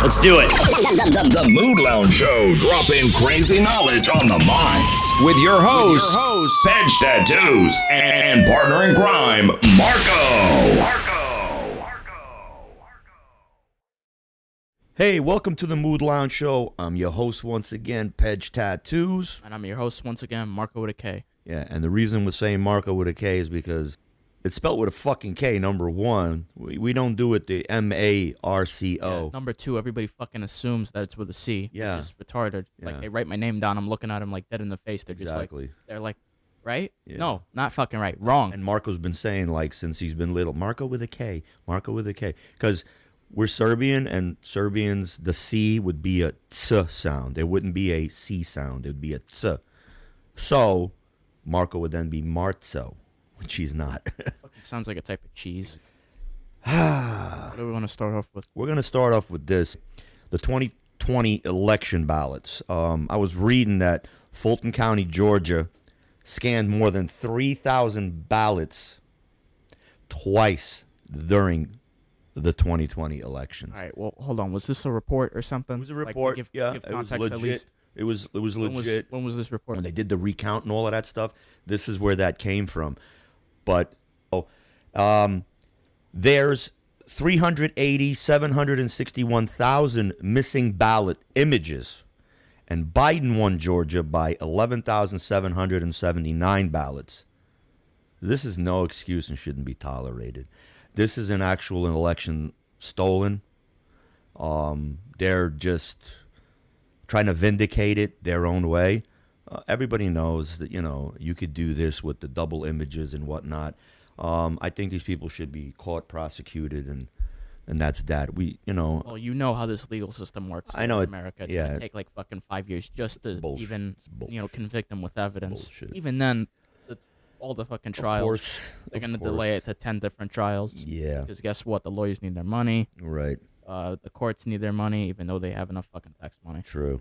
Let's do it. The Mood Lounge Show, dropping crazy knowledge on the minds. With your hosts, Pedge Tattoos, and partner in crime, Marco. Hey, welcome to the Mood Lounge Show. I'm your host once again, Pedge Tattoos. And I'm your host once again, Marco with a K. Yeah, and the reason we're saying Marco with a K is because it's spelled with a fucking K, number one. We don't do it the M-A-R-C-O. Yeah, number two, everybody fucking assumes that it's with a C. Yeah. Which is retarded. Yeah. Like, they write my name down, I'm looking at them like dead in the face. They're just Exactly. they're like, right? Yeah. No, not fucking right. Wrong. And Marco's been saying, like, since he's been little, Marco with a K, Marco with a K. Because we're Serbian, and Serbians, the C would be a ts sound. It wouldn't be a C sound. It would be a ts. So, Marco would then be Marzo, which he's not. Fucking sounds like a type of cheese. What do we want to start off with? We're going to start off with this. The 2020 election ballots. I was reading that Fulton County, Georgia, scanned more than 3,000 ballots twice during the 2020 elections. All right, well, hold on. Was this a report or something? It was a report, give yeah. context It was at legit. least. It was legit. When was this report? When they did the recount and all of that stuff, this is where that came from. But there's 761,000 missing ballot images. And Biden won Georgia by 11,779 ballots. This is no excuse and shouldn't be tolerated. This is an actual election stolen. They're just trying to vindicate it their own way. Everybody knows that, you could do this with the double images and whatnot. I think these people should be caught, prosecuted, and that's that. Well, you know how this legal system works. I know in it. America. It's Yeah. going to take like fucking 5 years just to even, convict them with evidence. Bullshit. Even then, all the fucking trials, they're going to delay it to 10 different trials. Yeah. Because guess what? The lawyers need their money. Right. The courts need their money, even though they have enough fucking tax money. True.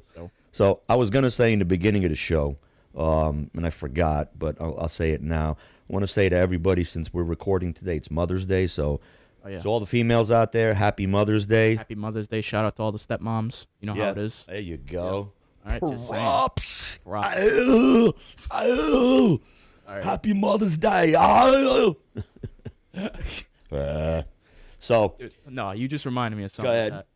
So I was going to say in the beginning of the show, and I forgot, but I'll say it now. I want to say to everybody, since we're recording today, it's Mother's Day, so to all the females out there, Happy Mother's Day. Happy Mother's Day. Shout out to all the stepmoms. You know how it is. There you go. Yeah. All right, just saying. Props. Props. All right. Happy Mother's Day. So, Dude, no, you just reminded me of something. Go ahead. That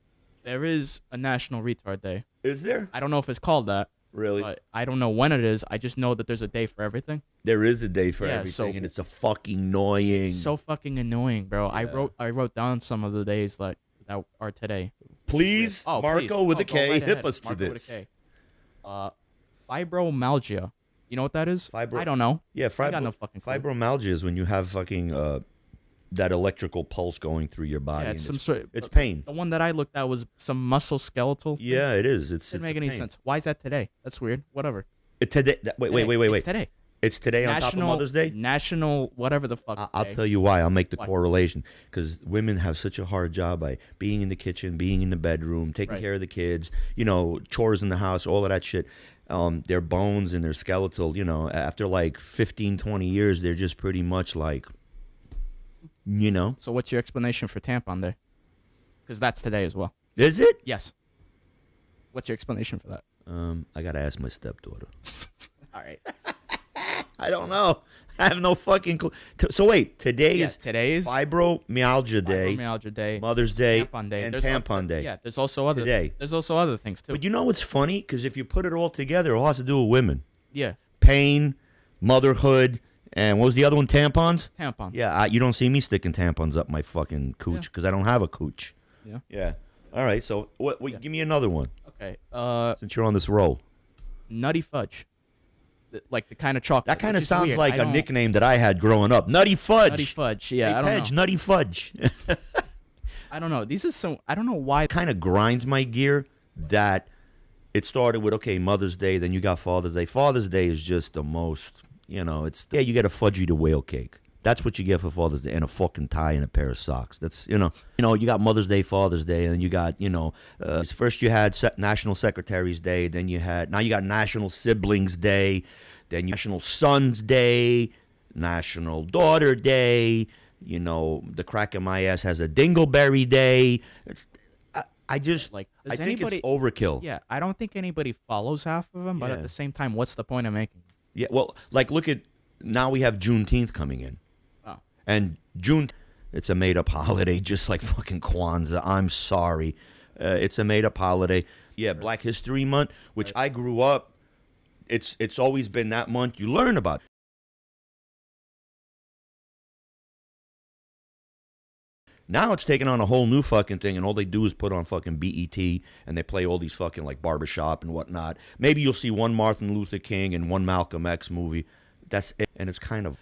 there is a National Retard Day. Is there? I don't know if it's called that. Really? But I don't know when it is. I just know that there's a day for everything. There is a day for Yeah, everything, so- and it's a fucking annoying. It's so fucking annoying, bro. Yeah. I wrote down some of the days that are today. Please, Marco with a Go K, right hip ahead. us to Marco with a this. K. Fibromyalgia. You know what that is? I don't know. Yeah, I got no fucking clue. fibromyalgia is when you have fucking that electrical pulse going through your body. Yeah, and it's some sort. It's pain. The one that I looked at was some muscle-skeletal thing. Yeah, it is. It's Didn't make a any pain. sense. Why is that today? That's weird. Whatever. Today. Wait. It's today. It's today on top of Mother's Day? National whatever the fuck. I'll day. tell you why. I'll make the Why? correlation. Because women have such a hard job by being in the kitchen, being in the bedroom, taking Right. care of the kids, chores in the house, all of that shit. Their bones and their skeletal, after like 15, 20 years, they're just pretty much like, So what's your explanation for Tampon Day? Because that's today as well. Is it? Yes. What's your explanation for that? I got to ask my stepdaughter. All right. I don't know. I have no fucking clue. So wait, today is Fibromyalgia Day, Fibromyalgia Day, Mother's Day, Tampon Day, and There's Tampon Day. Yeah, there's also other Today. There's also other things too. But you know what's funny? Because if you put it all together, it all has to do with women. Yeah, Pain, motherhood, and what was the other one? Tampons? tampon. Yeah, you don't see me sticking tampons up my fucking cooch because I don't have a cooch. Yeah. Yeah. All right, so give me another one Okay. since you're on this roll. Nutty Fudge. Like the kind of chocolate. That kind of which is sounds weird. like I a don't- nickname that I had growing up. Nutty Fudge. Nutty Fudge. Yeah, Hey, I don't Pedge, know. Nutty Fudge. I don't know. These are some. I don't know why. Kind of grinds my gear that it started with, okay, Mother's Day, then you got Father's Day. Father's Day is just the most, you get a Fudgy the Whale cake. That's what you get for Father's Day, and a fucking tie and a pair of socks. That's, you got Mother's Day, Father's Day, and you got, first you had National Secretary's Day, then now you got National Siblings Day, then National Sons Day, National Daughter Day, the crack in my ass has a Dingleberry Day. Like, I does think anybody? it's overkill. Yeah, I don't think anybody follows half of them. But Yeah. at the same time, what's the point of making? Yeah, well, like look at now we have Juneteenth coming in, Oh, and it's a made up holiday, just like fucking Kwanzaa. I'm sorry, it's a made up holiday. Yeah, Black History Month, which I grew up. It's always been that month you learn about. Now it's taken on a whole new fucking thing, and all they do is put on fucking BET, and they play all these fucking like barbershop and whatnot. Maybe you'll see one Martin Luther King and one Malcolm X movie. That's it, and it's kind of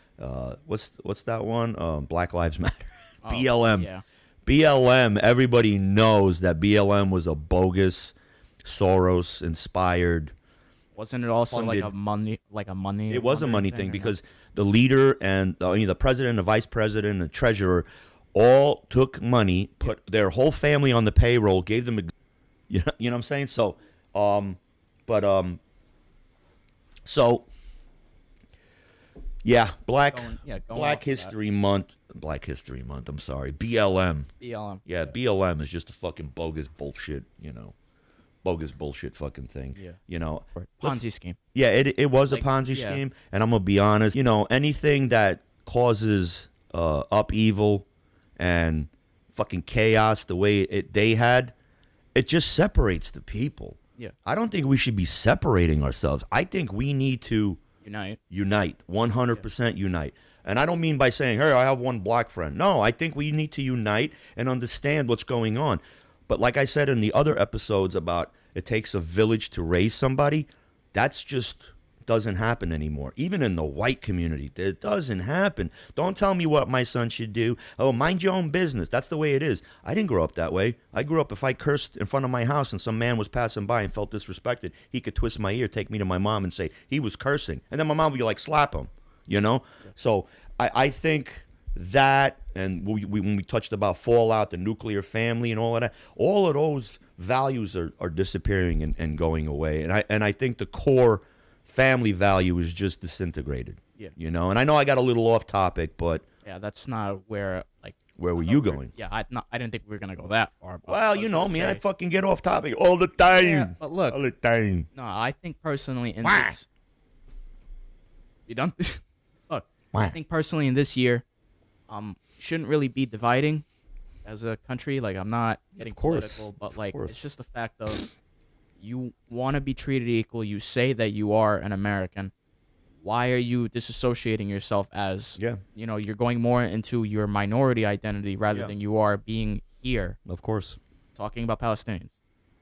what's that one? Black Lives Matter. BLM. yeah. BLM. Everybody knows that BLM was a bogus, Soros inspired. Wasn't it also funded. like a money? It was a money thing because the leader and the president, the vice president, the treasurer all took money, put their whole family on the payroll, gave them, you know what I'm saying? So, yeah, Black History Month. Black History Month. I'm sorry, BLM. BLM. Yeah, BLM is just a fucking bogus bullshit. Bogus bullshit fucking thing. Yeah. Ponzi scheme. Yeah, it was a Ponzi yeah. scheme, and I'm gonna be honest. Anything that causes upheaval and fucking chaos the way they had, it just separates the people. Yeah. I don't think we should be separating ourselves. I think we need to unite, 100% unite. And I don't mean by saying, hey, I have one black friend. No, I think we need to unite and understand what's going on. But like I said in the other episodes about it takes a village to raise somebody, that's just doesn't happen anymore. Even in the white community, it doesn't happen. Don't tell me what my son should do. Oh, mind your own business. That's the way it is. I didn't grow up that way. I grew up if I cursed in front of my house and some man was passing by and felt disrespected, he could twist my ear, take me to my mom and say he was cursing. And then my mom would be like, slap him, So I think that, and when we touched about fallout, the nuclear family and all of that, all of those values are disappearing and going away. And I think the core family value is just disintegrated. Yeah. And I know I got a little off topic, but yeah, that's not where where were you going? Yeah, I didn't think we were gonna go that far. But well, you know me, I fucking get off topic all the time. Yeah, but look, all the time. No, I think personally in this. You done? Look, I think personally in this year, shouldn't really be dividing as a country. Like, I'm not getting political, but like it's just the fact of you want to be treated equal. You say that you are an American. Why are you disassociating yourself as, you're going more into your minority identity rather than you are being here? Of course. Talking about Palestinians.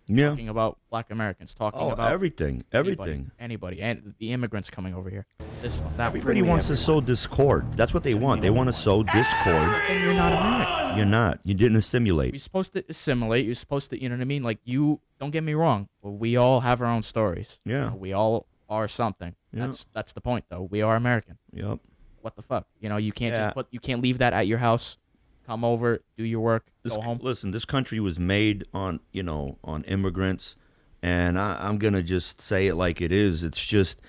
Yeah. Talking about black Americans. Talking about everything. Anybody. And the immigrants coming over here. This one. That Everybody wants to sow discord. That's what they want. They want to sow discord. And you're not American. You're not. You didn't assimilate. You're supposed to assimilate. You're supposed to, you know what I mean? Like, don't get me wrong. We all have our own stories. Yeah. We all are something. Yeah. That's the point, though. We are American. Yep. What the fuck? You can't you can't leave that at your house. Come over, do your work, go home. Listen, this country was made on immigrants, and I'm gonna just say it like it is. It's just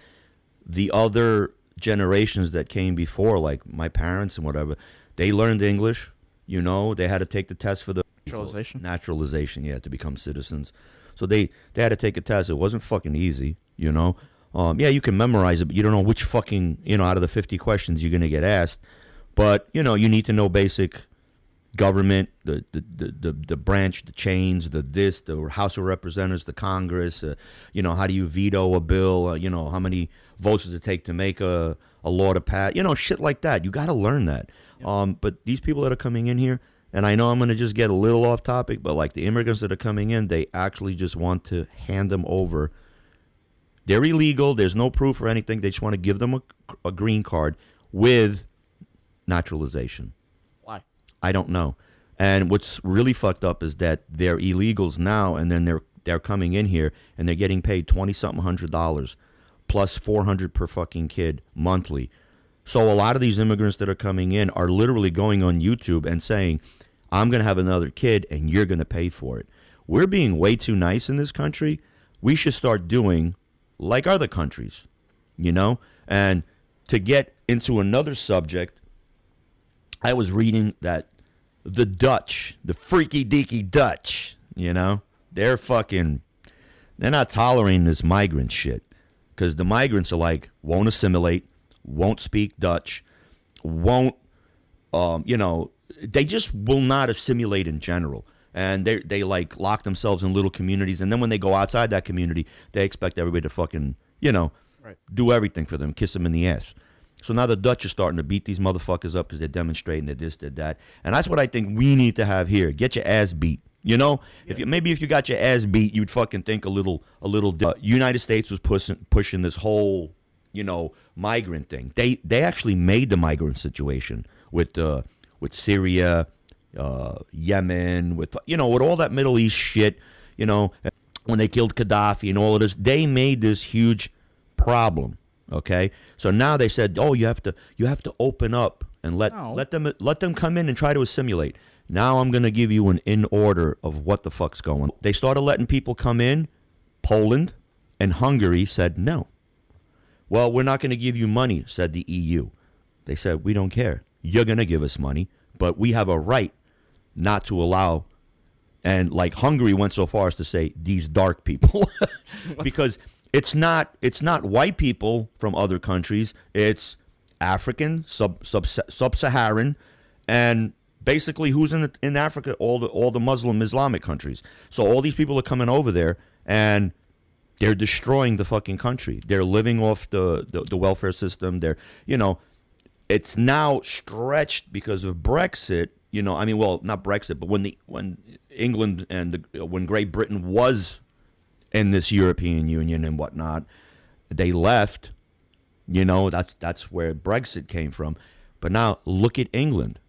the other generations that came before, like my parents and whatever, they learned English. They had to take the test for the naturalization, to become citizens. So they had to take a test. It wasn't fucking easy, you can memorize it, but you don't know which fucking out of the 50 questions you're gonna get asked. But you need to know basic government, the branch, the chains, the House of Representatives, the Congress. How do you veto a bill? How many votes does it take to make a law to pass? Shit like that. You got to learn that. Yep. But these people that are coming in here, and I know I'm going to just get a little off topic, but like the immigrants that are coming in, they actually just want to hand them over. They're illegal. There's no proof or anything. They just want to give them a green card with naturalization. Why? I don't know. And what's really fucked up is that they're illegals now, and then they're coming in here and they're getting paid $20-something $100 plus $400 per fucking kid monthly. So a lot of these immigrants that are coming in are literally going on YouTube and saying, I'm going to have another kid and you're going to pay for it. We're being way too nice in this country. We should start doing like other countries, And to get into another subject, I was reading that the Dutch, the freaky deaky Dutch, they're not tolerating this migrant shit. Because the migrants are like, won't assimilate, won't speak Dutch, won't, they just will not assimilate in general. And they like lock themselves in little communities. And then when they go outside that community, they expect everybody to fucking, do everything for them, kiss them in the ass. So now the Dutch are starting to beat these motherfuckers up because they're demonstrating that this, that. And that's what I think we need to have here. Get your ass beat. Yeah. If you got your ass beat, you'd fucking think a little. United States was pushing this whole, migrant thing. They actually made the migrant situation with Syria, Yemen, with all that Middle East shit. When they killed Gaddafi and all of this, they made this huge problem. Okay, so now they said, oh, you have to open up and let them come in and try to assimilate. Now I'm going to give you an in order of what the fuck's going on. They started letting people come in. Poland and Hungary said no. Well, we're not going to give you money, said the EU. They said, we don't care. You're going to give us money, but we have a right not to allow. And like Hungary went so far as to say these dark people because it's not white people from other countries. It's African, sub-Saharan, and basically who's in Africa? All the Muslim Islamic countries. So all these people are coming over there and they're destroying the fucking country. They're living off the welfare system. It's now stretched because of Brexit. Not Brexit, but when England and when Great Britain was in this European Union and whatnot, they left. That's where Brexit came from. But now look at England.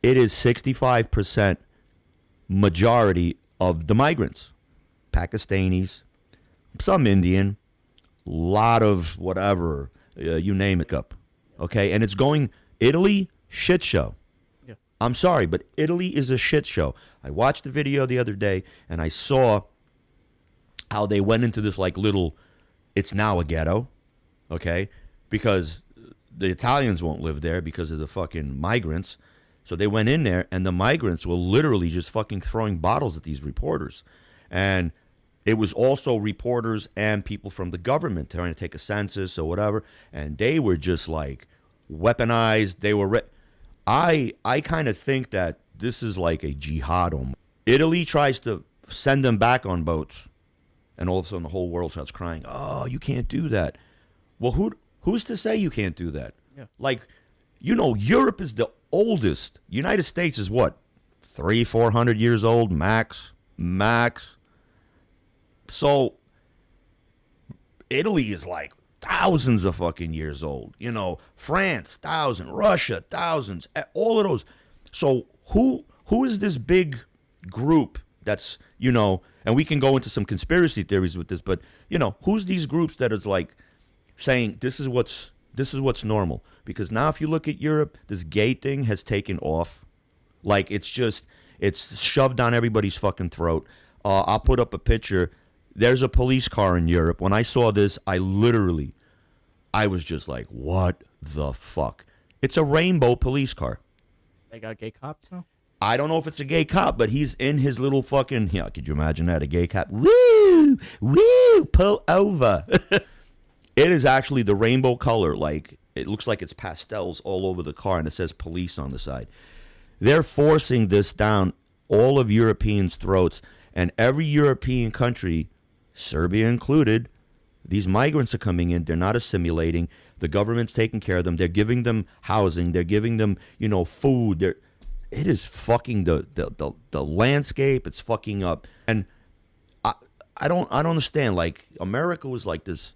It is 65% majority of the migrants, Pakistanis, some Indian, lot of whatever, you name it up. Okay, and it's going Italy, shit show. Yeah. I'm sorry, but Italy is a shit show. I watched the video the other day and I saw how they went into this like little, it's now a ghetto, okay, because the Italians won't live there because of the fucking migrants. So they went in there and the migrants were literally just fucking throwing bottles at these reporters. And it was also reporters and people from the government trying to take a census or whatever. And they were just like weaponized. They were, I kind of think that this is like a jihad. Italy tries to send them back on boats. And all of a sudden the whole world starts crying, oh, you can't do that. Well, who's to say you can't do that? Yeah. Like, Europe is the oldest. United States is what? 300-400 years old, max. So Italy is like thousands of fucking years old. France, thousands. Russia, thousands. All of those. So who is this big group that's, and we can go into some conspiracy theories with this, but who's these groups that is like saying this is what's normal? Because now if you look at Europe, this gay thing has taken off. Like it's shoved down everybody's fucking throat. I'll put up a picture. There's a police car in Europe. When I saw this, I was just like, what the fuck? It's a rainbow police car. They got gay cops now? I don't know if it's a gay cop, but he's in his little fucking, could you imagine that? A gay cop, woo, pull over. It is actually the rainbow color. Like, it looks like it's pastels all over the car, and it says police on the side. They're forcing this down all of Europeans' throats, and every European country, Serbia included, these migrants are coming in. They're not assimilating. The government's taking care of them. They're giving them housing. They're giving them, food. It is fucking the landscape. It's fucking up. And I don't understand. Like, America was like this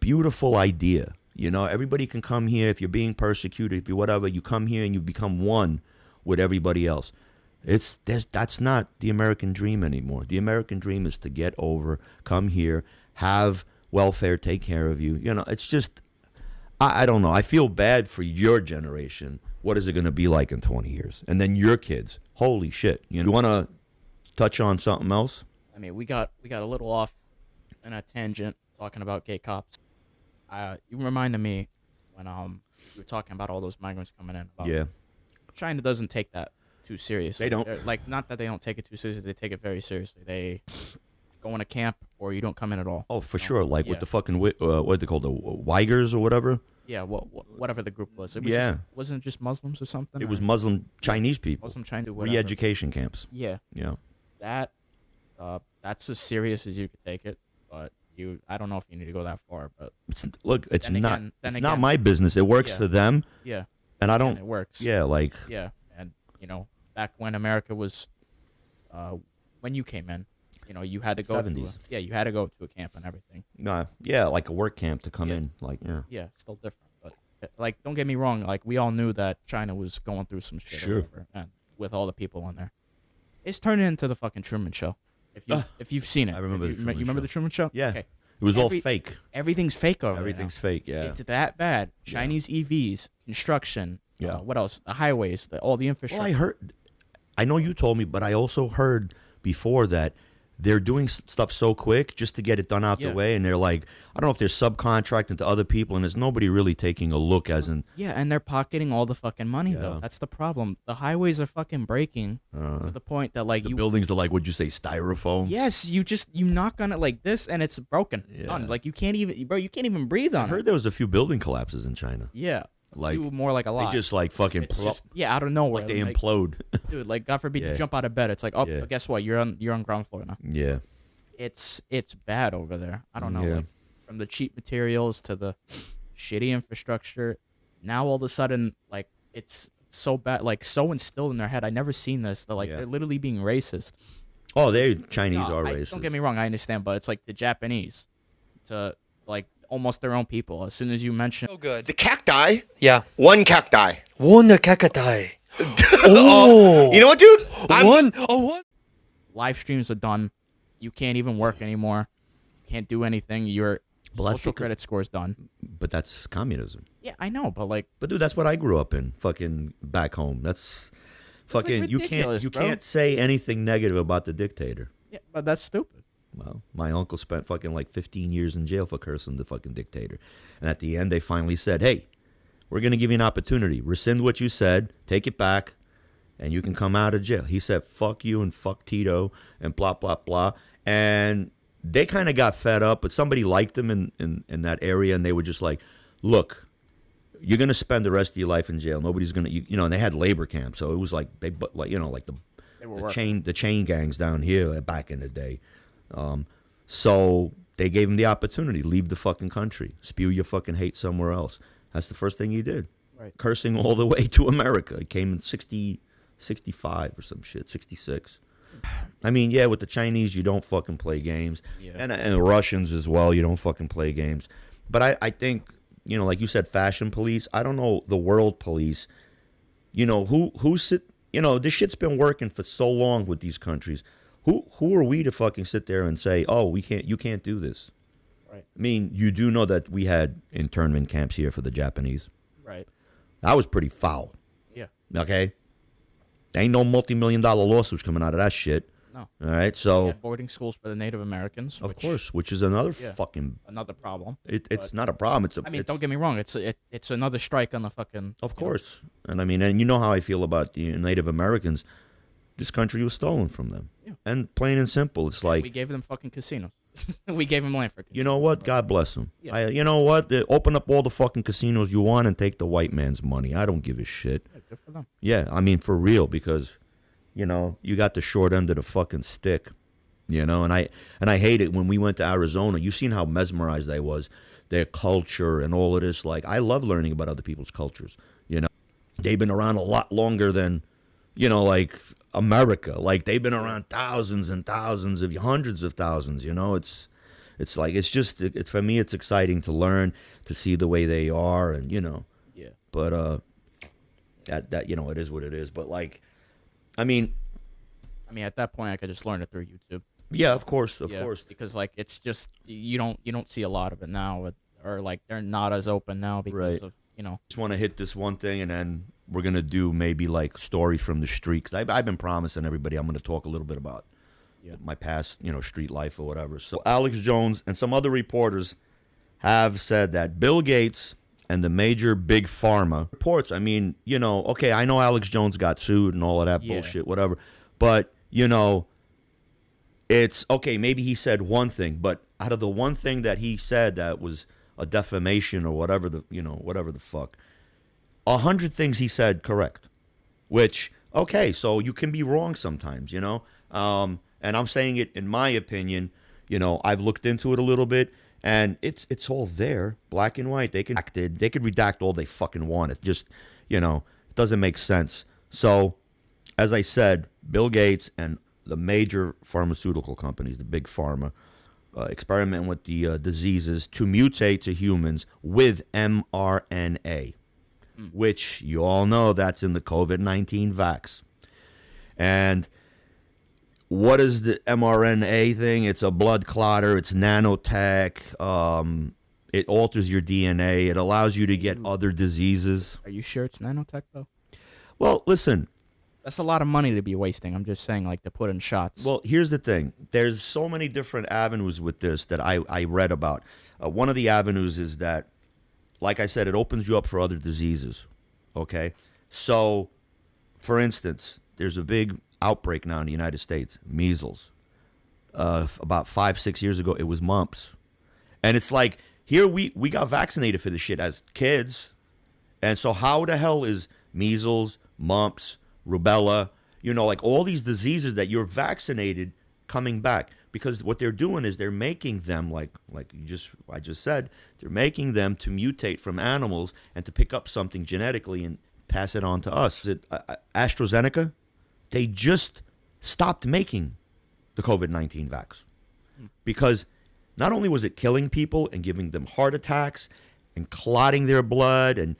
beautiful idea. Everybody can come here. If you're being persecuted, if you whatever, you come here and you become one with everybody else. That's not the American dream anymore. The American dream is to get over, come here, have welfare, take care of you. It's just, I don't know. I feel bad for your generation. What is it going to be like in 20 years? And then your kids. Holy shit. You want to touch on something else? I mean, we got a little off in a tangent talking about gay cops. You reminded me when we were talking about all those migrants coming in. Yeah. China doesn't take that too seriously. They don't. Like, not that they don't take it too seriously. They take it very seriously. going to camp or you don't come in at all. Oh, for sure. Like with Yeah. the fucking what they call the Uyghurs or whatever. Yeah, whatever the group was. It was Yeah. wasn't it just Muslims or something? It was or Muslim Chinese people. Muslim Chinese, whatever. Re-education camps. Yeah, Yeah. that's as serious as you could take it. But I don't know if you need to go that far. But Look, it's Then not. again- then it's again- not my business. It works Yeah. for them, yeah, and I and don't. it works. Yeah, like Yeah, and back when America was, when you came in, you had to go. 70s. You had to go to a camp and everything. nah. Yeah, like a work camp to come Yeah. in. Like yeah. Yeah, still different. But like, don't get me wrong. Like, we all knew that China was going through some shit. Sure. Or whatever, and with all the people in there, it's turning into the fucking Truman Show. If you've seen it, I remember the Truman You remember Show. the Truman Show? Yeah. Okay. It was all Every- fake. Everything's fake over there Everything's now. fake. Yeah. It's that bad. Chinese EVs, construction. Yeah. What else? The highways, all the infrastructure. Well, I heard. I know you told me, but I also heard before that they're doing stuff so quick just to get it done out Yeah. the way, and they're like, I don't know if they're subcontracting to other people, and there's nobody really taking a look as in. Yeah, and they're pocketing all the fucking money though. Yeah. That's the problem. The highways are fucking breaking to the point that like The buildings are like, what'd you say, styrofoam? Yes, you knock on it like this and it's broken. Yeah. Done. Like you can't even breathe I on heard it. there was a few building collapses in China. Yeah. Like, more like a They lot. just like fucking It's just out of nowhere. like they implode. Dude, like God forbid Yeah. you jump out of bed. It's like, oh, Yeah. guess what? You're on ground floor now. Yeah. It's bad over there. I don't know. Yeah. Like, from the cheap materials to the shitty infrastructure, now all of a sudden like it's so bad, like so instilled in their head. I never seen this. Yeah. They're literally being racist. Oh, they Chinese No, are I- racist. Don't get me wrong, I understand, but it's like the Japanese to like almost their own people. As soon as you mention, So good. The cacti. Yeah. One cacti. One cacti. Oh. You know what, dude? One. live streams are done, you can't even work anymore. You can't do anything. Your Well, that's social because- credit score's done. But that's communism. Yeah, I know, but like, But dude, that's what I grew up in. Fucking back home. That's like, fucking. ridiculous, you bro. can't say anything negative about the dictator. yeah, but that's stupid. Well, my uncle spent fucking like 15 years in jail for cursing the fucking dictator. And at the end, they finally said, hey, we're going to give you an opportunity. Rescind what you said, take it back, and you can come out of jail. He said, fuck you and fuck Tito and blah, blah, blah. And they kind of got fed up, but somebody liked them in that area, and they were just like, look, you're going to spend the rest of your life in jail. Nobody's going to, and they had labor camps. So it was like, like They were the working. chain gangs down here back in the day. So they gave him the opportunity. Leave the fucking country. Spew your fucking hate somewhere else. That's the first thing he did. Right. Cursing all the way to America. He came in 65 or some shit, 66. I mean, yeah, with the Chinese, you don't fucking play games. Yeah. And the Russians as well, you don't fucking play games. But I think, like you said, fashion police. I don't know, the world police. Who sit, this shit's been working for so long with these countries. Who are we to fucking sit there and say, oh, you can't do this? Right. I mean, you do know that we had internment camps here for the Japanese. Right. That was pretty foul. Yeah. Okay? Ain't no multi-million-dollar lawsuits coming out of that shit. No. All right? So, Yeah, boarding schools for the Native Americans. of course, which is another Yeah. fucking... Another problem. It's not a problem. I mean, don't get me wrong. It's another strike on the fucking. Of course. And I mean, and you know how I feel about the Native Americans. This country was stolen from them. Yeah. And plain and simple, it's like... We gave them fucking casinos. We gave them land for casinos. You know what? God bless them. Yeah. You know what? They open up all the fucking casinos you want and take the white man's money. I don't give a shit. Yeah, good for them. Yeah, I mean, for real, because, you got the short end of the fucking stick, and I hate it when we went to Arizona. You seen how mesmerized I was, their culture and all of this. Like, I love learning about other people's cultures, They've been around a lot longer than, like America. Like, they've been around thousands and thousands of hundreds of thousands, It's like, for me, it's exciting to learn, to see the way they are, and, Yeah. but, that it is what it is. But, like, I mean, at that point, I could just learn it through YouTube. yeah, of course, Yeah, because like it's just you don't see a lot of it now, or like they're not as open now because Right. of Just want to hit this one thing, and then we're going to do maybe, like, stories from the street. Because I've been promising everybody I'm going to talk a little bit about my past, street life or whatever. So Alex Jones and some other reporters have said that Bill Gates and the major big pharma reports, I mean, okay, I know Alex Jones got sued and all of that Yeah. bullshit, whatever. But, it's okay. Maybe he said one thing, but out of the one thing that he said that was a defamation or whatever whatever the fuck, 100 things he said correct. Which okay, so you can be wrong sometimes, and I'm saying it in my opinion. I've looked into it a little bit, and it's all there, black and white. They could redact all they fucking want. It just it doesn't make sense. So, as I said, Bill Gates and the major pharmaceutical companies, the big pharma, experiment with the diseases to mutate to humans with mRNA, which you all know that's in the COVID-19 vax. And what is the mRNA thing? It's a blood clotter. It's nanotech. It alters your DNA. It allows you to get other diseases. Are you sure it's nanotech, though? Well, listen. That's a lot of money to be wasting. I'm just saying, like, to put in shots. Well, here's the thing. There's so many different avenues with this that I read about. One of the avenues is that, like I said, it opens you up for other diseases. Okay? So, for instance, there's a big outbreak now in the United States, measles. About 5-6 years ago, it was mumps. And it's like, here we got vaccinated for this shit as kids. And so how the hell is measles, mumps, rubella, like all these diseases that you're vaccinated coming back? Because what they're doing is they're making them, like I just said, they're making them to mutate from animals and to pick up something genetically and pass it on to us. Is it AstraZeneca? They just stopped making the COVID-19 vax because not only was it killing people and giving them heart attacks and clotting their blood, and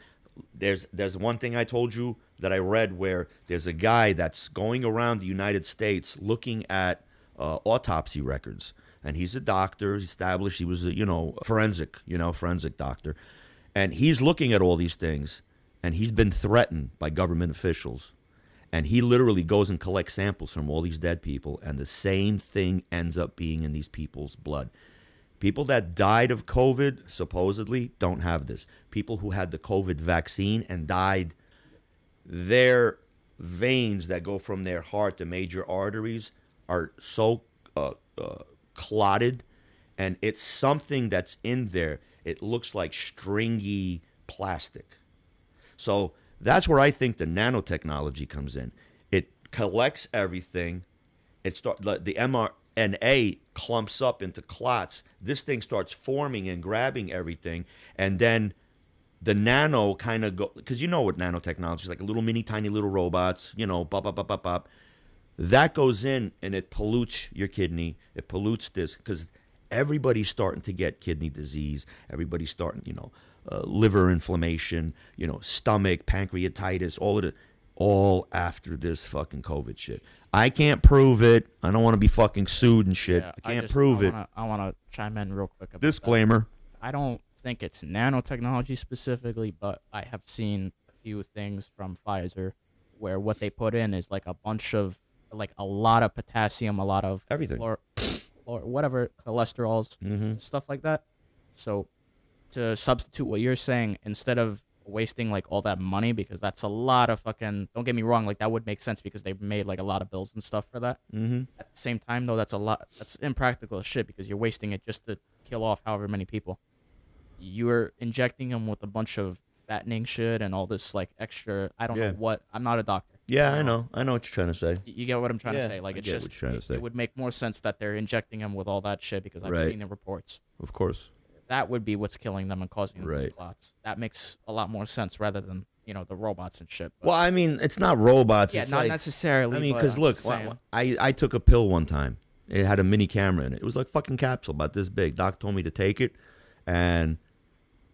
there's one thing I told you that I read where there's a guy that's going around the United States looking at autopsy records, and he's a doctor, established. He was a forensic doctor, and he's looking at all these things, and he's been threatened by government officials. And he literally goes and collects samples from all these dead people, and the same thing ends up being in these people's blood. People that died of COVID supposedly don't have this. People who had the COVID vaccine and died, their veins that go from their heart to major arteries are so clotted, and it's something that's in there. It looks like stringy plastic. So that's where I think the nanotechnology comes in. It collects everything. The mRNA clumps up into clots. This thing starts forming and grabbing everything, and then the nano kind of go, because what nanotechnology is like, a little mini tiny little robots, bop. That goes in and it pollutes your kidney. It pollutes this because everybody's starting to get kidney disease. Everybody's starting, liver inflammation, stomach, pancreatitis, all after this fucking COVID shit. I can't prove it. I don't want to be fucking sued and shit. Yeah, I can't prove it. I want to chime in real quick about Disclaimer. that. I don't think it's nanotechnology specifically, but I have seen a few things from Pfizer where what they put in is like a bunch of, like a lot of potassium, a lot of everything, or whatever, cholesterols, stuff like that. So to substitute what you're saying, instead of wasting like all that money, because that's a lot of fucking, don't get me wrong, like that would make sense because they've made like a lot of bills and stuff for that. At the same time though, that's impractical as shit because you're wasting it just to kill off however many people. You're injecting them with a bunch of fattening shit and all this like extra, I don't know what, I'm not a doctor. Yeah, I know what you're trying to say. You get what I'm trying to say? Like, I it's get just, what you're trying to say. It would make more sense that they're injecting them with all that shit because I've seen the reports. Of course. That would be what's killing them and causing them those Right. clots. That makes a lot more sense rather than, the robots and shit. But, Well, I mean, it's not robots. yeah, it's not like, necessarily. I mean, but because I'm look, just saying. I took a pill one time. It had a mini camera in it. It was like fucking capsule about this big. Doc told me to take it, and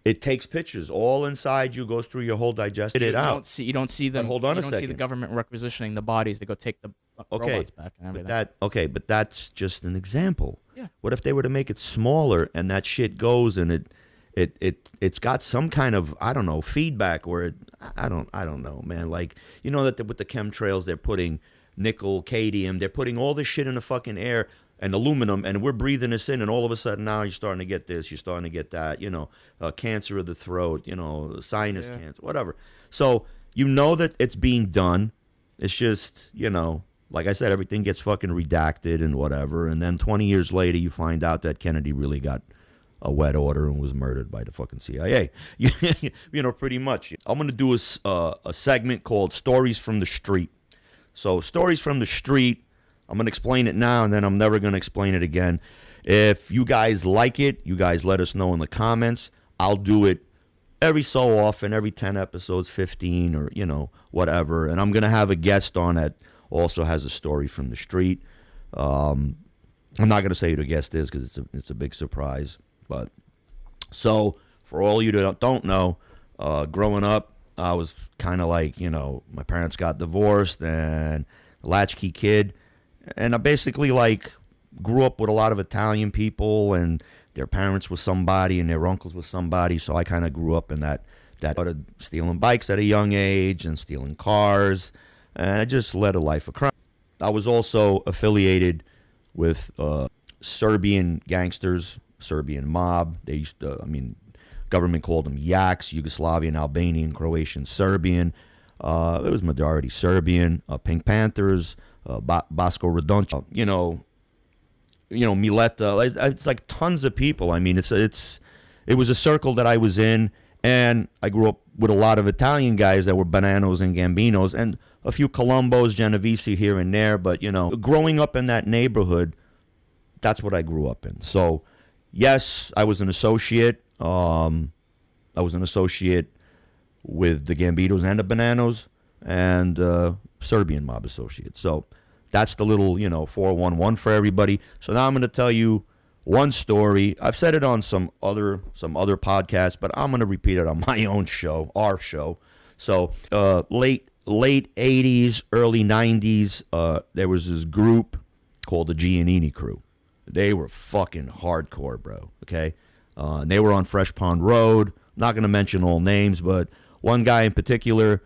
it takes pictures all inside you, goes through your whole digestive. You don't see them. But hold on you a don't see the second. government requisitioning the bodies to go take the robots back and everything. But that's just an example. Yeah. What if they were to make it smaller and that shit goes and it's got some kind of, I don't know, feedback where I don't know, man. Like, that with the chemtrails, they're putting nickel, cadmium, they're putting all this shit in the fucking air and aluminum, and we're breathing this in, and all of a sudden now you're starting to get this, you're starting to get that, cancer of the throat, sinus cancer, whatever. So that it's being done. It's just, like I said, everything gets fucking redacted and whatever. And then 20 years later, you find out that Kennedy really got a wet order and was murdered by the fucking CIA. Pretty much. I'm going to do a segment called Stories from the Street. So, Stories from the Street, I'm going to explain it now, and then I'm never going to explain it again. If you guys like it, you guys let us know in the comments. I'll do it every so often, every 10 episodes, 15, or, whatever. And I'm going to have a guest on that also has a story from the street. I'm not going to say who the guest is because it's a big surprise. But so for all you that don't know, growing up, I was kind of like, my parents got divorced and latchkey kid. And I basically like grew up with a lot of Italian people and their parents were somebody and their uncles were somebody. So I kind of grew up in that started stealing bikes at a young age and stealing cars. And I just led a life of crime. I was also affiliated with Serbian gangsters, Serbian mob. They used to, government called them Yaks, Yugoslavian, Albanian, Croatian, Serbian. It was majority Serbian. Pink Panthers, Bosco Radonjic, Mileta. It's like tons of people. It was a circle that I was in, and I grew up with a lot of Italian guys that were Bananos and Gambinos, and a few Colombos, Genovese here and there. But, growing up in that neighborhood, that's what I grew up in. So, yes, I was an associate. I was an associate with the Gambinos and the Bananos and Serbian mob associates. So that's the little, 411 for everybody. So now I'm going to tell you one story. I've said it on some other podcasts, but I'm going to repeat it on my own show, our show. So late 80s, early 90s, there was this group called the Giannini Crew. They were fucking hardcore, bro, okay? They were on Fresh Pond Road. I'm not going to mention all names, but one guy in particular,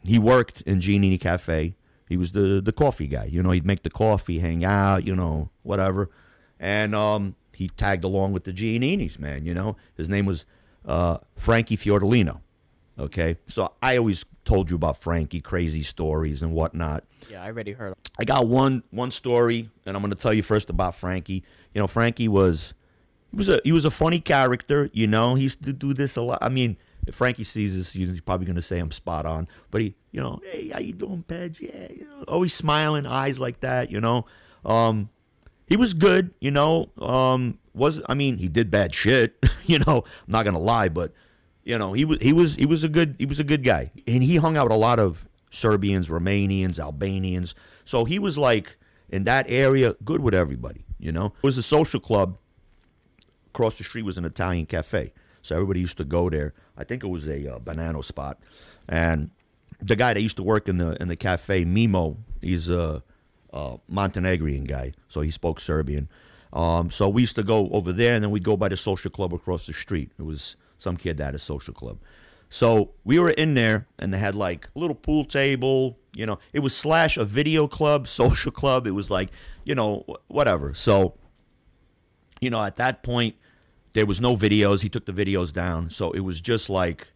he worked in Giannini Cafe. He was the coffee guy. He'd make the coffee, hang out, whatever. And he tagged along with the Gianninis, man, His name was Frankie Fiordillino, okay? So I always told you about Frankie, crazy stories and whatnot. Yeah, I already heard. I got one story, and I'm going to tell you first about Frankie. Frankie was a funny character, He used to do this a lot. If Frankie sees this, he's probably going to say I'm spot on. But he, hey, how you doing, Pedge? Yeah, always smiling, eyes like that, He was good, he did bad shit, I'm not going to lie, but he was a good guy. And he hung out with a lot of Serbians, Romanians, Albanians. So he was like in that area, good with everybody, It was a social club. Across the street was an Italian cafe. So everybody used to go there. I think it was a banana spot. And the guy that used to work in the cafe, Mimo, he's a Montenegrin guy. So he spoke Serbian. So we used to go over there, and then we'd go by the social club across the street. It was some kid that had a social club. So we were in there, and they had like a little pool table. It was / a video club, social club. It was like, whatever. So, at that point, there was no videos. He took the videos down. So it was just like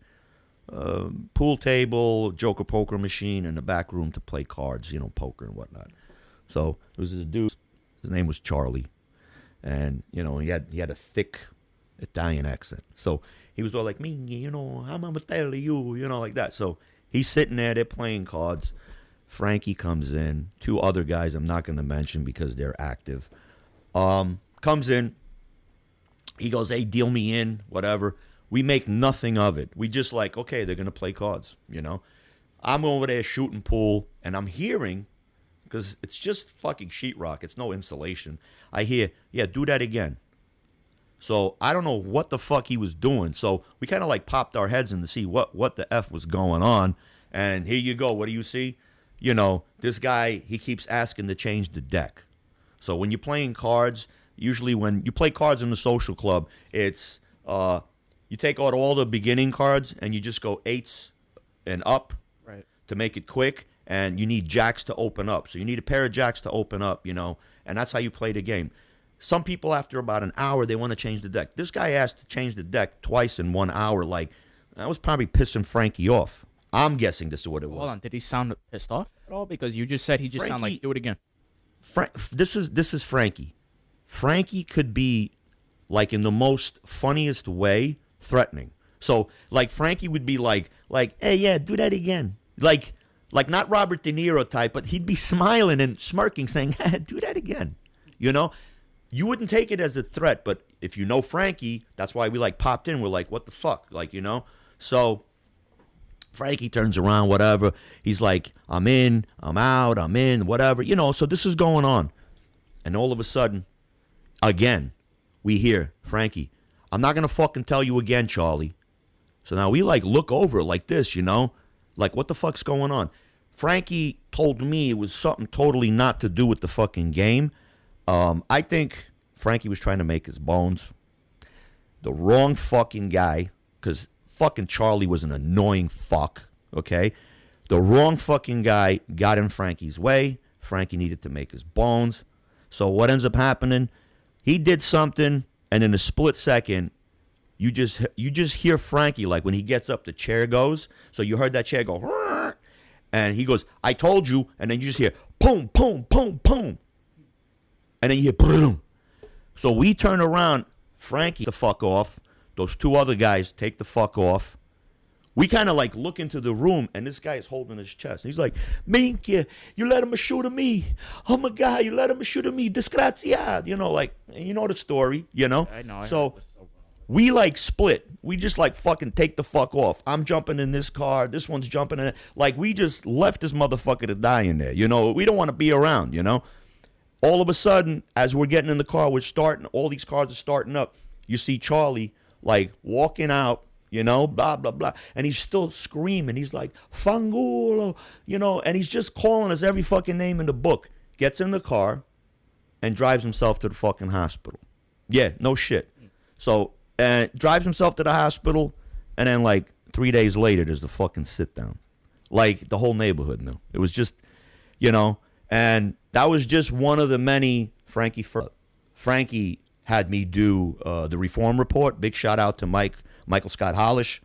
pool table, joker poker machine, and the back room to play cards, poker and whatnot. So it was this dude. His name was Charlie. And, he had a thick Italian accent. So he was all like, me, I'm going to tell you, like that. So he's sitting there. They're playing cards. Frankie comes in. 2 other guys I'm not going to mention because they're active. Comes in. He goes, hey, deal me in, whatever. We make nothing of it. We just like, okay, they're going to play cards, I'm over there shooting pool, and I'm hearing, because it's just fucking sheetrock. It's no insulation. I hear, yeah, do that again. So I don't know what the fuck he was doing. So we kind of like popped our heads in to see what the F was going on. And here you go. What do you see? This guy, he keeps asking to change the deck. So when you're playing cards, usually when you play cards in the social club, it's you take out all the beginning cards and you just go 8s and up, Right. To make it quick, and you need jacks to open up. So you need a pair of jacks to open up, and that's how you play the game. Some people, after about an hour, they want to change the deck. This guy asked to change the deck twice in 1 hour. Like, that was probably pissing Frankie off. I'm guessing this is what it was. Hold on, did he sound pissed off at all? Because you just said he just sounded Frankie- like, do it again. This is Frankie. Frankie could be like in the most funniest way threatening. So like Frankie would be like, hey, yeah, do that again. Like not Robert De Niro type, but he'd be smiling and smirking, saying, do that again. You know, you wouldn't take it as a threat, but if you know Frankie, that's why we like popped in. We're like, what the fuck, like, you know. So Frankie turns around, whatever. He's like, I'm in, I'm out, I'm in, whatever, you know. So this is going on, and all of a sudden, again, we hear Frankie, I'm not gonna fucking tell you again, Charlie. So now we like look over like this, you know, like what the fuck's going on? Frankie told me it was something totally not to do with the fucking game. I think Frankie was trying to make his bones. The wrong fucking guy, because fucking Charlie was an annoying fuck, okay? The wrong fucking guy got in Frankie's way. Frankie needed to make his bones. So what ends up happening? He did something, and in a split second, you just hear Frankie, like when he gets up, the chair goes. So you heard that chair go, "Rrr," and he goes, I told you, and then you just hear, boom, boom, boom, boom. And then you hear, boom. So we turn around, Frankie the fuck off. Those two other guys take the fuck off. We kind of like look into the room, and this guy is holding his chest. And he's like, Minchia, you let him shoot at me. Oh my God, you let him shoot at me. Disgraziad. You know, like, you know the story, you know? I know. So we like split. We just like fucking take the fuck off. I'm jumping in this car. This one's jumping in it. Like, we just left this motherfucker to die in there. You know, we don't want to be around, you know? All of a sudden, as we're getting in the car, we're starting, all these cars are starting up. You see Charlie, like, walking out, you know, blah, blah, blah. And he's still screaming. He's like, Fangulo, you know, and he's just calling us every fucking name in the book. Gets in the car and drives himself to the fucking hospital. Yeah, no shit. So, drives himself to the hospital, and then, like, 3 days later, there's the fucking sit-down. Like, the whole neighborhood knew. It was just, you know, and that was just one of the many Frankie had me do the Reform Report. Big shout out to Michael Scott Hollish.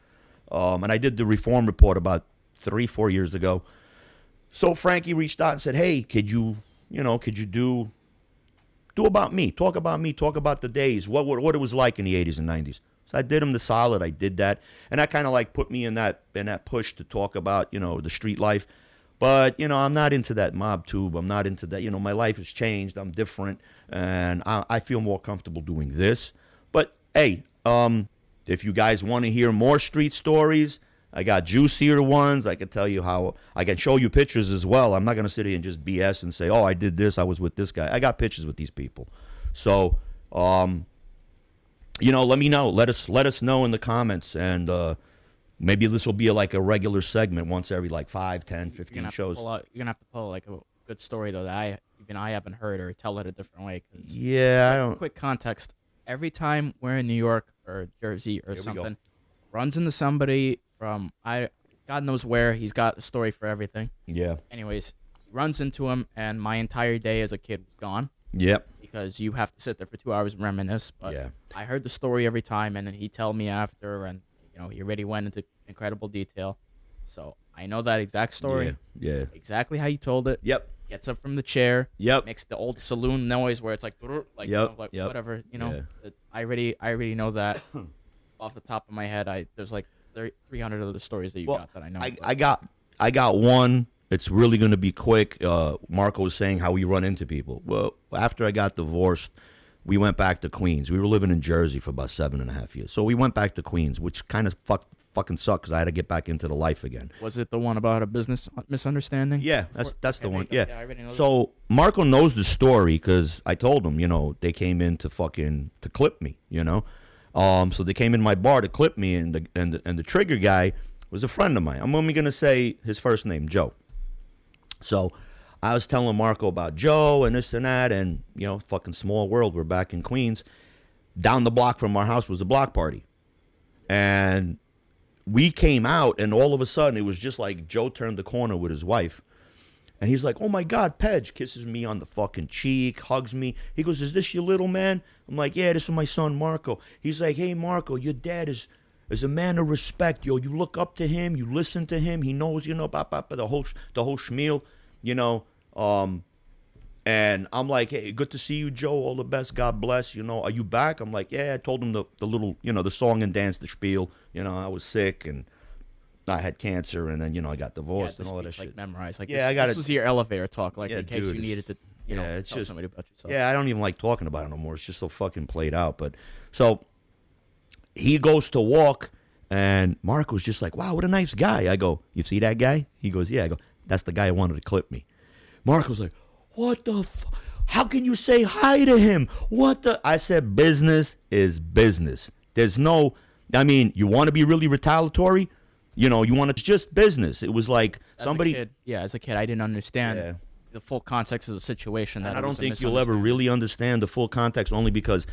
And I did the Reform Report about 3-4 years ago. So Frankie reached out and said, hey, could you do about me? Talk about the days, what it was like in the 80s and 90s. So I did him the solid. I did that. And that kind of like put me in that push to talk about, you know, the street life. But, you know, I'm not into that mob tube. I'm not into that. You know, my life has changed. I'm different. And I feel more comfortable doing this. But, hey, if you guys want to hear more street stories, I got juicier ones. I can tell you how. I can show you pictures as well. I'm not going to sit here and just BS and say, oh, I did this. I was with this guy. I got pictures with these people. So, you know, let me know. Let us know in the comments. And maybe this will be like a regular segment once every like 5, 10, 15 shows. You're going to have to pull like a good story, though, that I haven't heard, or tell it a different way. Cause yeah, I don't. Quick context. Every time we're in New York or Jersey or something, runs into somebody from God knows where. He's got a story for everything. Yeah. Anyways, he runs into him, and my entire day as a kid was gone. Yep. Because you have to sit there for 2 hours and reminisce. But yeah. I heard the story every time, and then he'd tell me after, and you know, he already went into incredible detail. So I know that exact story. Yeah. Exactly how you told it. Yep. Gets up from the chair. Yep. Makes the old saloon noise where it's like, yep. You know, like whatever. You know, I already know that off the top of my head. There's like 300 other stories that you got that I know. I got one. It's really going to be quick. Marco was saying how we run into people. Well, after I got divorced, we went back to Queens. We were living in Jersey for about 7.5 years. So we went back to Queens, which kind of fucking sucked because I had to get back into the life again. Was it the one about a business misunderstanding? Yeah, that's the one. Yeah. I already know so Marco knows the story because I told him, you know, they came in to clip me, you know. So they came in my bar to clip me, and the trigger guy was a friend of mine. I'm only gonna say his first name, Joe. So I was telling Marco about Joe and this and that, and you know, fucking small world. We're back in Queens. Down the block from our house was a block party, and we came out, and all of a sudden it was just like Joe turned the corner with his wife, and he's like, "Oh my God, Pedge!" Kisses me on the fucking cheek, hugs me. He goes, "Is this your little man?" I'm like, "Yeah, this is my son Marco." He's like, "Hey Marco, your dad is is a man of respect, yo. You look up to him, you listen to him. He knows, you know, the whole schmeal, you know. And I'm like, hey, good to see you, Joe. All the best. God bless. You know, are you back? I'm like, yeah. I told him the little, you know, the song and dance, the spiel. You know, I was sick and I had cancer, and then, you know, I got divorced and all of that shit. Memorize. Like, yeah, this was your elevator talk, like, yeah, in case dude, you needed to, you know, it's tell just, somebody about yourself. Yeah, I don't even like talking about it no more. It's just so fucking played out. But so he goes to walk, and Marco's just like, wow, what a nice guy. I go, you see that guy? He goes, yeah. I go, that's the guy who wanted to clip me. Marco's like, what the fuck? How can you say hi to him? What the? I said, business is business. There's no, I mean, you want to be really retaliatory? You know, you want to, it's just business. It was like somebody. As a kid, I didn't understand the full context of the situation. And I don't think you'll ever really understand the full context, only because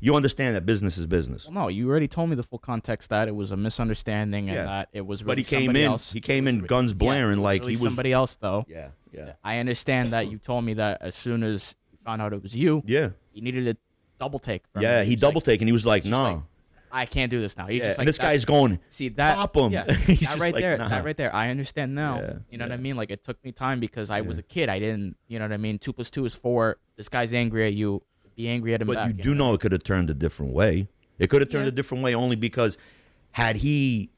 you understand that business is business. Well, no, you already told me the full context, that it was a misunderstanding and that it was really somebody else. He came in guns blaring like really he was somebody else, though. Yeah. I understand that you told me that as soon as you found out it was you. Yeah. He needed a double take. From Yeah, me. he double take, and he was like, no. nah. Like, I can't do this now. He's just like, and this guy's going, see that, pop him. Yeah, He's that just right like, there. nah. That right there. I understand now. Yeah, You know what I mean? Like, it took me time because I was a kid. I didn't, you know what I mean? 2 + 2 is 4. This guy's angry at you. Be angry at him But back. you do know it could have turned a different way. It could have turned Yeah. a different way only because had he,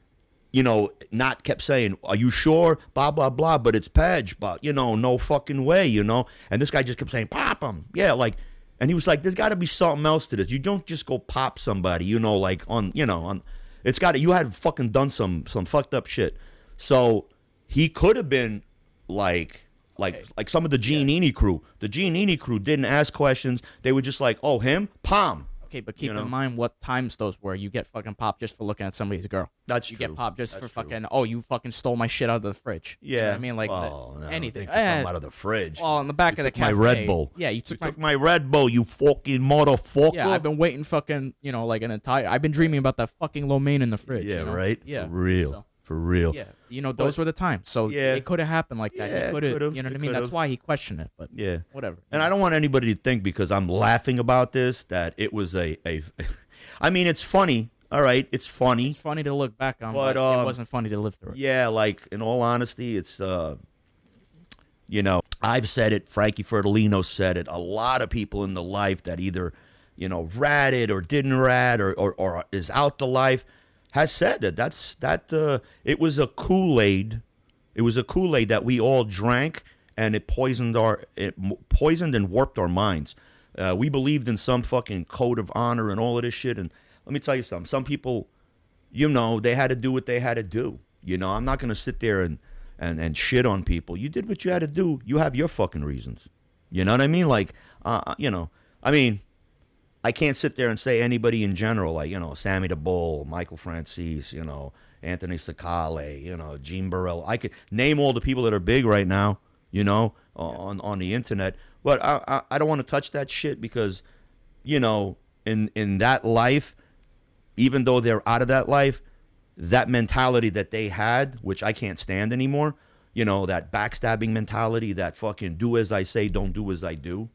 you know, not kept saying, are you sure? Blah, blah, blah, but it's Pedge, but, you know, no fucking way, you know? And this guy just kept saying, pop him. Yeah, like, and he was like, there's got to be something else to this. You don't just go pop somebody, you know, like on, you know, on, it's got to, you had fucking done some fucked up shit. So he could have been like some of the Giannini crew. The Giannini crew didn't ask questions. They were just like, oh, him? Palm. Okay, but keep in mind what times those were. You get fucking popped just for looking at somebody's girl. That's you true. get popped just That's for true. fucking, oh, you fucking stole my shit out of the fridge. Yeah. You know what I mean, like, no, anything. Out of the fridge. Well, in the back of the took my cafe. Red Bull. Yeah, You took my Red Bull, you fucking motherfucker. Yeah, I've been waiting fucking, you know, like an entire, I've been dreaming about that fucking lo mein in the fridge. Yeah, you know? right? Yeah. For real. So, For real. yeah, you know, those were the times. So it could have happened like that. Yeah, He could it could've, have, you know what I mean? it That's could've. why he questioned it, but Yeah. whatever. And I don't want anybody to think because I'm laughing about this that it was a I mean, it's funny. All right, it's funny. It's funny to look back on, But, but it wasn't funny to live through it. Yeah, like, in all honesty, it's, you know, I've said it. Frankie Fiordillino said it. A lot of people in the life that either, you know, ratted or didn't rat or is out the life has said that it was a Kool-Aid. It was a Kool-Aid that we all drank, and it poisoned and warped our minds. We believed in some fucking code of honor and all of this shit. And let me tell you something. Some people, you know, they had to do what they had to do. You know, I'm not going to sit there and shit on people. You did what you had to do. You have your fucking reasons. You know what I mean? Like, you know, I mean, I can't sit there and say anybody in general, like, you know, Sammy the Bull, Michael Francis, you know, Anthony Sacale, you know, Gene Burrell. I could name all the people that are big right now, you know, on the internet. But I don't want to touch that shit because, you know, in that life, even though they're out of that life, that mentality that they had, which I can't stand anymore, you know, that backstabbing mentality, that fucking do as I say, don't do as I do.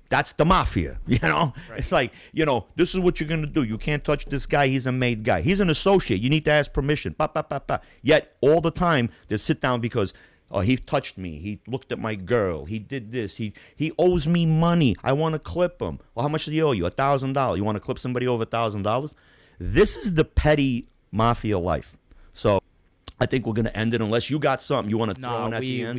That's the mafia, you know? Right. It's like, you know, this is what you're going to do. You can't touch this guy. He's a made guy. He's an associate. You need to ask permission. Yet all the time they sit down because, oh, he touched me. He looked at my girl. He did this. He owes me money. I want to clip him. Well, how much does he owe you? $1,000. You want to clip somebody over $1,000? This is the petty mafia life. So I think we're gonna end it unless you got something you want to throw in at the end.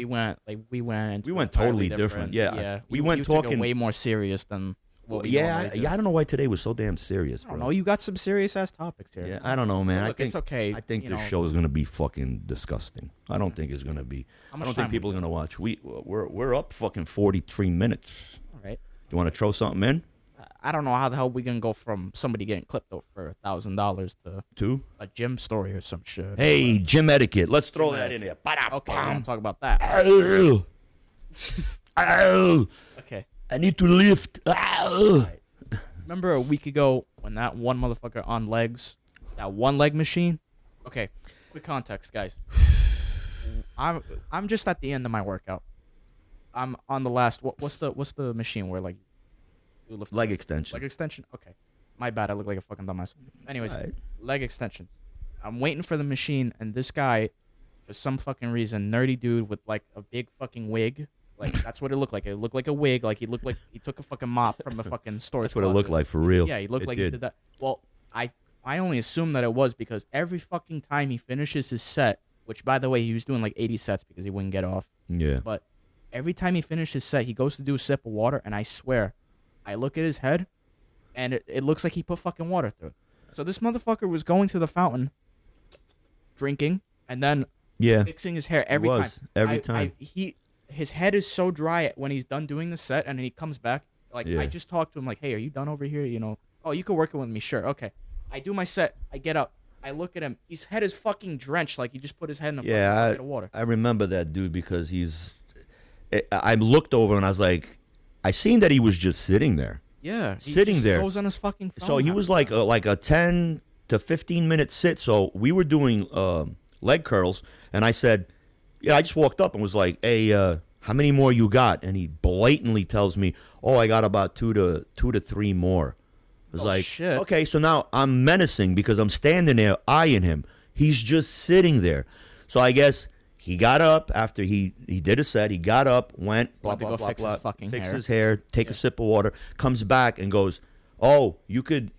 we went totally different. Yeah, we went you talking took it way more serious than what we yeah. normally do. I don't know why today was so damn serious, I bro. don't know. You got some serious ass topics here. Yeah, I don't know, man. Look, I think it's okay. I think you this know. show is gonna be fucking disgusting. I don't think it's gonna be. I much don't time think people are gonna watch. We're up fucking 43 minutes. All right. You want to throw something in? I don't know how the hell we gonna go from somebody getting clipped over for $1,000 to Two. a gym story or some shit. Hey, gym etiquette. Let's throw that in there. Okay, we're gonna talk about that. Ow. Ow. Okay. I need to lift. Ow. Remember a week ago when that one motherfucker on legs, that one leg machine? Okay, quick context, guys. I'm just at the end of my workout. I'm on the last. What's the machine where like you lift Leg extension. Leg extension. Okay, my bad. I look like a fucking dumbass. Anyways, Alright. leg extensions. I'm waiting for the machine, and this guy, for some fucking reason, nerdy dude with like a big fucking wig. Like that's what it looked like. It looked like a wig. Like he looked like he took a fucking mop from the fucking storage. That's what it looked like for real. Yeah, he looked like did. he did that. Well, I only assumed that it was because every fucking time he finishes his set, which by the way he was doing like 80 sets because he wouldn't get off. Yeah. But every time he finished his set, he goes to do a sip of water, and I swear, I look at his head, and it looks like he put fucking water through it. So this motherfucker was going to the fountain, drinking, and then fixing his hair every time. Every time. His head is so dry when he's done doing the set, and he comes back. Like I just talked to him, like, "Hey, are you done over here? You know? Oh, you could work it with me, sure, okay." I do my set. I get up. I look at him. His head is fucking drenched, like he just put his head in a fucking bucket of water. I remember that dude because I looked over and I was like, I seen that he was just sitting there. Yeah, sitting just there. Goes on his fucking phone. So he was like a 10 to 15 minute sit. So we were doing leg curls, and I said, yeah, I just walked up and was like, hey, how many more you got? And he blatantly tells me, oh, I got about two to three more. I was like, shit. Okay, so now I'm menacing because I'm standing there eyeing him. He's just sitting there. So I guess he got up after he did a set. He got up, went, blah, blah, blah, fix blah, his fucking fix hair. his hair, take a sip of water, comes back and goes, oh, you could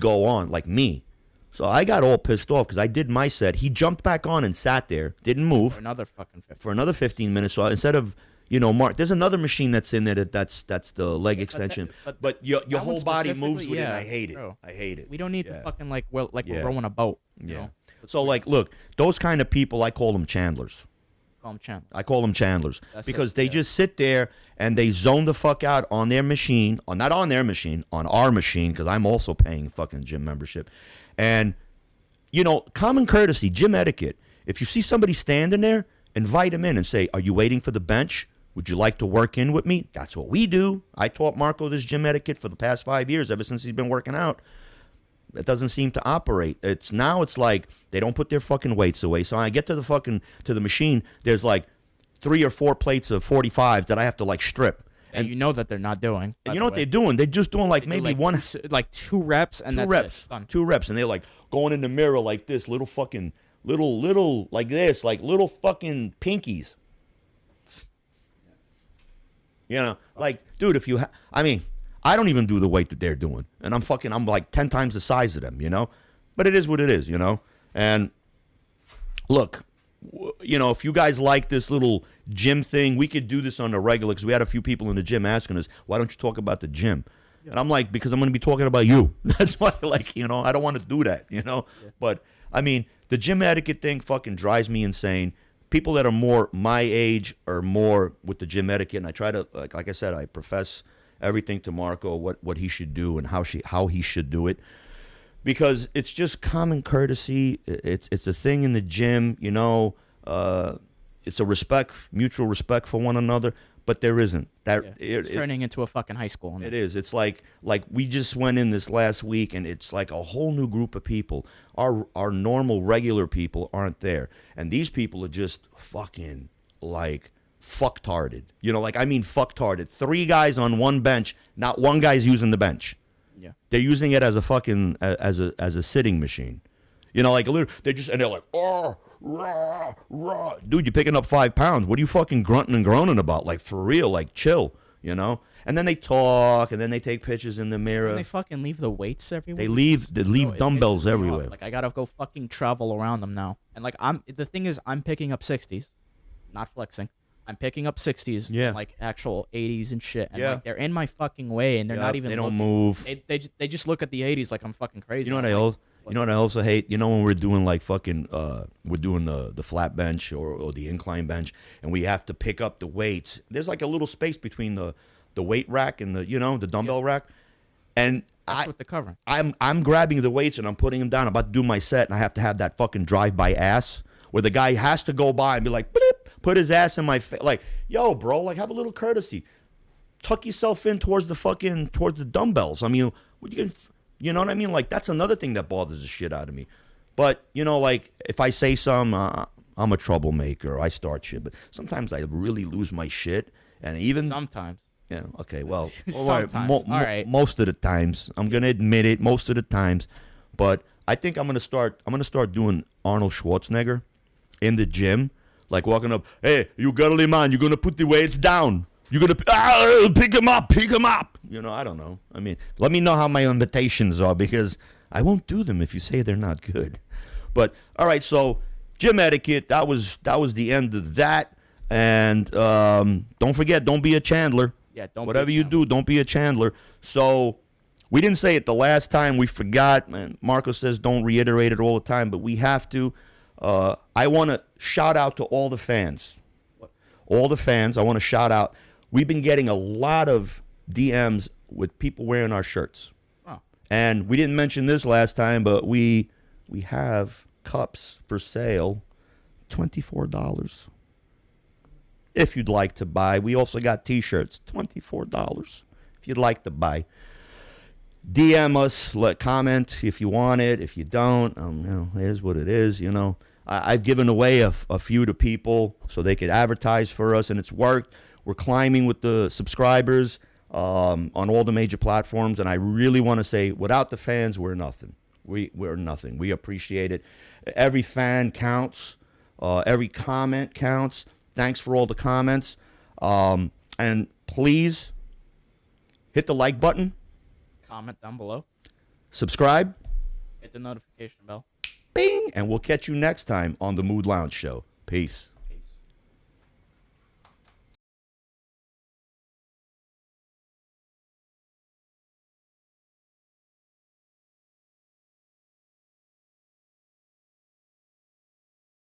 go on like me. So I got all pissed off because I did my set. He jumped back on and sat there, didn't move. For another fucking 15. For another 15 minutes. So instead of, Mark, there's another machine that's in there that's the leg extension. But your whole body moves with it, and I hate it. Bro. I hate it. We don't need to fucking we're rowing a boat. You know? So like, look, those kind of people, I call them chandlers. Call them chandlers. I call them chandlers because they yeah. just sit there and they zone the fuck out on their machine, or not on their machine, on our machine, because I'm also paying fucking gym membership. And, common courtesy, gym etiquette. If you see somebody standing there, invite them in and say, are you waiting for the bench? Would you like to work in with me? That's what we do. I taught Marco this gym etiquette for the past 5 years, ever since he's been working out. It doesn't seem to operate. It's like they don't put their fucking weights away. So I get to the machine, there's like 3 or 4 plates of 45s that I have to like strip. And you know that they're not doing. And you know what they're doing? They're just doing like maybe one, two reps, and two that's reps, it. Done. 2 reps, and they're like going in the mirror like this, little fucking little like this, like little fucking pinkies. Like, dude, if you I don't even do the weight that they're doing. And I'm like 10 times the size of them, But it is what it is, And look, if you guys like this little gym thing, we could do this on the regular, because we had a few people in the gym asking us, why don't you talk about the gym? Yeah. And I'm like, because I'm going to be talking about you. That's why, I don't want to do that, Yeah. But, the gym etiquette thing fucking drives me insane. People that are more my age are more with the gym etiquette, and I try to, like I said, I profess everything to Marco, what he should do and how he should do it, because it's just common courtesy. It's a thing in the gym, it's a mutual respect for one another. But there isn't. It's turning into a fucking high school. It is. It's like we just went in this last week, and it's like a whole new group of people. Our normal, regular people aren't there. And these people are just fucking, like, fucktarded. Fucktarded. 3 guys on one bench, not one guy's using the bench. Yeah. They're using it as a fucking, as a sitting machine. They're like, oh, rah, rah. Dude, you're picking up 5 pounds. What are you fucking grunting and groaning about? Like, for real, like, chill, And then they talk, and then they take pictures in the mirror. And they fucking leave the weights everywhere. They leave dumbbells everywhere. Like, I gotta go fucking travel around them now. And like, the thing is, I'm picking up 60s, not flexing. I'm picking up 60s, and like actual 80s and shit. And like, they're in my fucking way, and they're not even. They don't looking. move. They just look at the 80s like I'm fucking crazy. You know what I also hate? When we're doing like fucking, we're doing the flat bench or the incline bench, and we have to pick up the weights. There's like a little space between the weight rack and the dumbbell rack, and that's what they're covering. I'm grabbing the weights and I'm putting them down. I'm about to do my set, and I have to have that fucking drive-by ass where the guy has to go by and be like, bleep, put his ass in my face. Like, yo, bro, like, have a little courtesy. Tuck yourself in towards the dumbbells. What you can. You know what I mean? Like, that's another thing that bothers the shit out of me. But, like, if I say I'm a troublemaker, I start shit. But sometimes I really lose my shit. And even... Sometimes. Yeah, okay, well... Sometimes. All right. Most of the times. I'm going to admit it, most of the times. But I think I'm gonna start doing Arnold Schwarzenegger in the gym, like walking up. Hey, you girly man, you're gonna put the weights down. You're gonna pick him up. You know, I don't know. I mean, let me know how my invitations are because I won't do them if you say they're not good. But all right, so gym etiquette. That was the end of that. And don't forget, don't be a chandler. Yeah, don't. Whatever you do, don't be a chandler. So we didn't say it the last time. We forgot. And Marco says don't reiterate it all the time, but we have to. I want to shout out to all the fans. All the fans. I want to shout out. We've been getting a lot of DMs with people wearing our shirts. Oh. And we didn't mention this last time, but we have cups for sale, $24. If you'd like to buy. We also got T-shirts, $24 if you'd like to buy. DM us, comment if you want it. If you don't, you know, it is what it is. You know, I've given away a few to people so they could advertise for us, and it's worked. We're climbing with the subscribers on all the major platforms, and I really want to say, without the fans, we're nothing. We're nothing. We appreciate it. Every fan counts. Every comment counts. Thanks for all the comments. And please hit the like button. Comment down below. Subscribe. Hit the notification bell. Bing. And we'll catch you next time on the Mood Lounge Show. Peace.